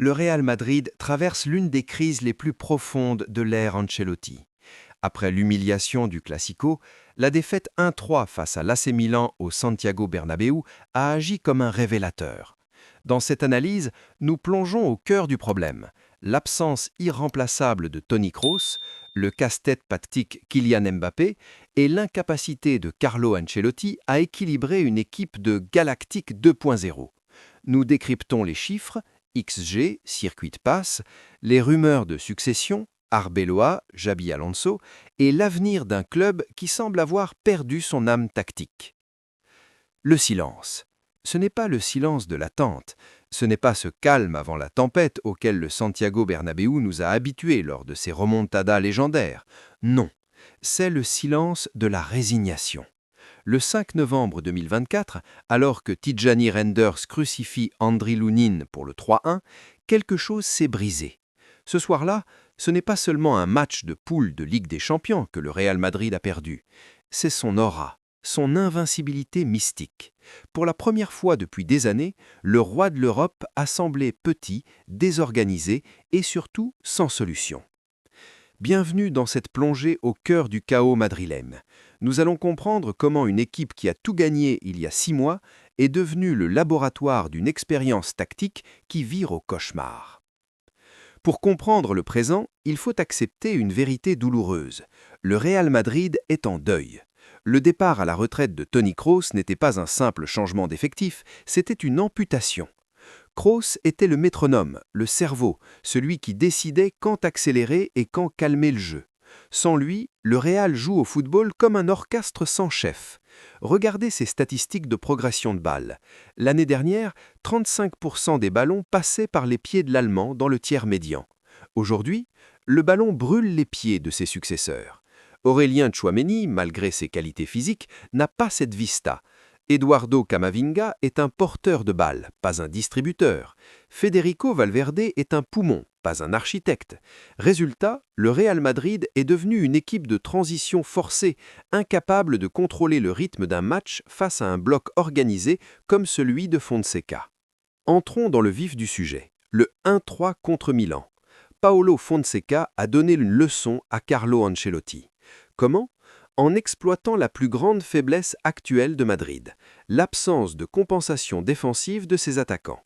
Le Real Madrid traverse l'une des crises les plus profondes de l'ère Ancelotti. Après l'humiliation du Classico, la défaite 1-3 face à l'AC Milan au Santiago Bernabéu a agi comme un révélateur. Dans cette analyse, nous plongeons au cœur du problème, l'absence irremplaçable de Toni Kroos, le casse-tête tactique Kylian Mbappé et l'incapacité de Carlo Ancelotti à équilibrer une équipe de Galactique 2.0. Nous décryptons les chiffres, XG, circuit de passe, les rumeurs de succession, Arbeloa, Xabi Alonso, et l'avenir d'un club qui semble avoir perdu son âme tactique. Le silence. Ce n'est pas le silence de l'attente, ce n'est pas ce calme avant la tempête auquel le Santiago Bernabéu nous a habitués lors de ses remontadas légendaires. Non, c'est le silence de la résignation. Le 5 novembre 2024, alors que Tijani Renders crucifie Andriy Lunin pour le 3-1, quelque chose s'est brisé. Ce soir-là, ce n'est pas seulement un match de poule de Ligue des Champions que le Real Madrid a perdu, c'est son aura, son invincibilité mystique. Pour la première fois depuis des années, le roi de l'Europe a semblé petit, désorganisé et surtout sans solution. Bienvenue dans cette plongée au cœur du chaos madrilène. Nous allons comprendre comment une équipe qui a tout gagné il y a 6 mois est devenue le laboratoire d'une expérience tactique qui vire au cauchemar. Pour comprendre le présent, il faut accepter une vérité douloureuse. Le Real Madrid est en deuil. Le départ à la retraite de Toni Kroos n'était pas un simple changement d'effectif, c'était une amputation. Kroos était le métronome, le cerveau, celui qui décidait quand accélérer et quand calmer le jeu. Sans lui, le Real joue au football comme un orchestre sans chef. Regardez ses statistiques de progression de balles. L'année dernière, 35% des ballons passaient par les pieds de l'Allemand dans le tiers médian. Aujourd'hui, le ballon brûle les pieds de ses successeurs. Aurélien Tchouaméni, malgré ses qualités physiques, n'a pas cette vista. Eduardo Camavinga est un porteur de balles, pas un distributeur. Federico Valverde est un poumon, pas un architecte. Résultat, le Real Madrid est devenu une équipe de transition forcée, incapable de contrôler le rythme d'un match face à un bloc organisé comme celui de Fonseca. Entrons dans le vif du sujet. Le 1-3 contre Milan. Paulo Fonseca a donné une leçon à Carlo Ancelotti. Comment ? En exploitant la plus grande faiblesse actuelle de Madrid, l'absence de compensation défensive de ses attaquants.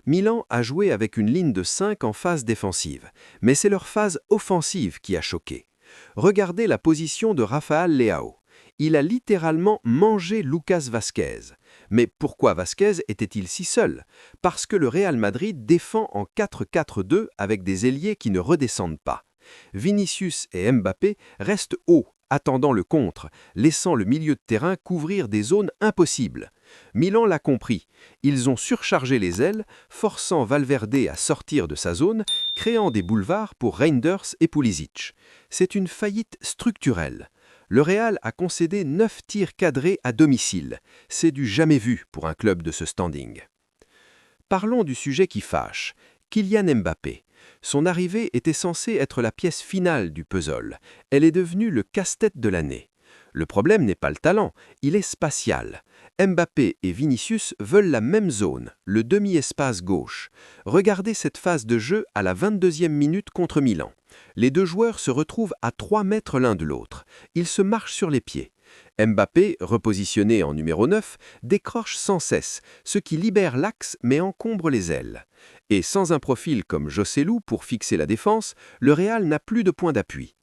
Milan a joué avec une ligne de 5 en phase défensive, mais c'est leur phase offensive qui a choqué. Regardez la position de Rafael Leao. Il a littéralement mangé Lucas Vázquez. Mais pourquoi Vázquez était-il si seul ? Parce que le Real Madrid défend en 4-4-2 avec des ailiers qui ne redescendent pas. Vinicius et Mbappé restent hauts, attendant le contre, laissant le milieu de terrain couvrir des zones impossibles. Milan l'a compris. Ils ont surchargé les ailes, forçant Valverde à sortir de sa zone, créant des boulevards pour Reinders et Pulisic. C'est une faillite structurelle. Le Real a concédé 9 tirs cadrés à domicile. C'est du jamais vu pour un club de ce standing. Parlons du sujet qui fâche. Kylian Mbappé. Son arrivée était censée être la pièce finale du puzzle. Elle est devenue le casse-tête de l'année. Le problème n'est pas le talent, il est spatial. Mbappé et Vinicius veulent la même zone, le demi-espace gauche. Regardez cette phase de jeu à la 22e minute contre Milan. Les deux joueurs se retrouvent à 3 mètres l'un de l'autre. Ils se marchent sur les pieds. Mbappé, repositionné en numéro 9, décroche sans cesse, ce qui libère l'axe mais encombre les ailes. Et sans un profil comme Joselu pour fixer la défense, le Real n'a plus de point d'appui.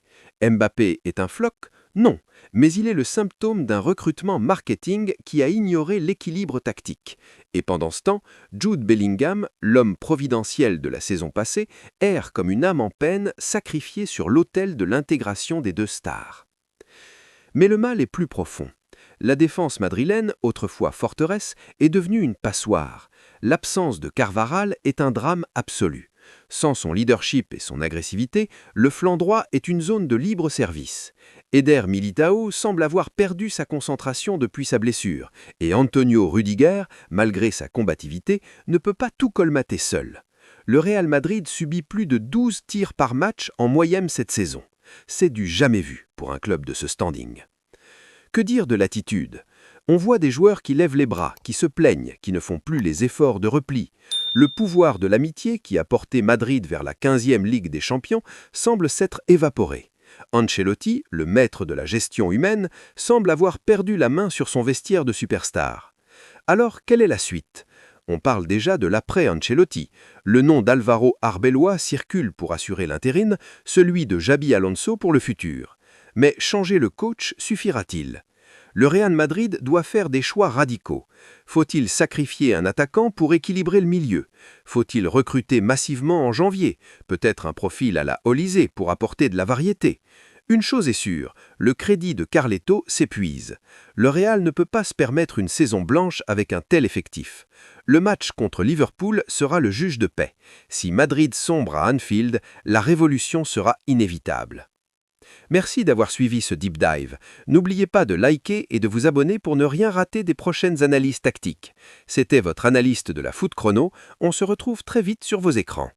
Mbappé est un floc ? Non, mais il est le symptôme d'un recrutement marketing qui a ignoré l'équilibre tactique. Et pendant ce temps, Jude Bellingham, l'homme providentiel de la saison passée, erre comme une âme en peine sacrifiée sur l'autel de l'intégration des deux stars. Mais le mal est plus profond. La défense madrilène, autrefois forteresse, est devenue une passoire. L'absence de Carvajal est un drame absolu. Sans son leadership et son agressivité, le flanc droit est une zone de libre service. Eder Militao semble avoir perdu sa concentration depuis sa blessure, et Antonio Rüdiger, malgré sa combativité, ne peut pas tout colmater seul. Le Real Madrid subit plus de 12 tirs par match en moyenne cette saison. C'est du jamais vu pour un club de ce standing. Que dire de l'attitude ? On voit des joueurs qui lèvent les bras, qui se plaignent, qui ne font plus les efforts de repli. Le pouvoir de l'amitié qui a porté Madrid vers la 15e Ligue des Champions semble s'être évaporé. Ancelotti, le maître de la gestion humaine, semble avoir perdu la main sur son vestiaire de superstar. Alors, quelle est la suite ? On parle déjà de l'après-Ancelotti. Le nom d'Alvaro Arbeloa circule pour assurer l'intérim, celui de Xabi Alonso pour le futur. Mais changer le coach suffira-t-il ? Le Real Madrid doit faire des choix radicaux. Faut-il sacrifier un attaquant pour équilibrer le milieu? Faut-il recruter massivement en janvier? Peut-être un profil à la Olysée pour apporter de la variété? Une chose est sûre, le crédit de Carleto s'épuise. Le Real ne peut pas se permettre une saison blanche avec un tel effectif. Le match contre Liverpool sera le juge de paix. Si Madrid sombre à Anfield, la révolution sera inévitable. Merci d'avoir suivi ce deep dive. N'oubliez pas de liker et de vous abonner pour ne rien rater des prochaines analyses tactiques. C'était votre analyste de la Foot Chrono. On se retrouve très vite sur vos écrans.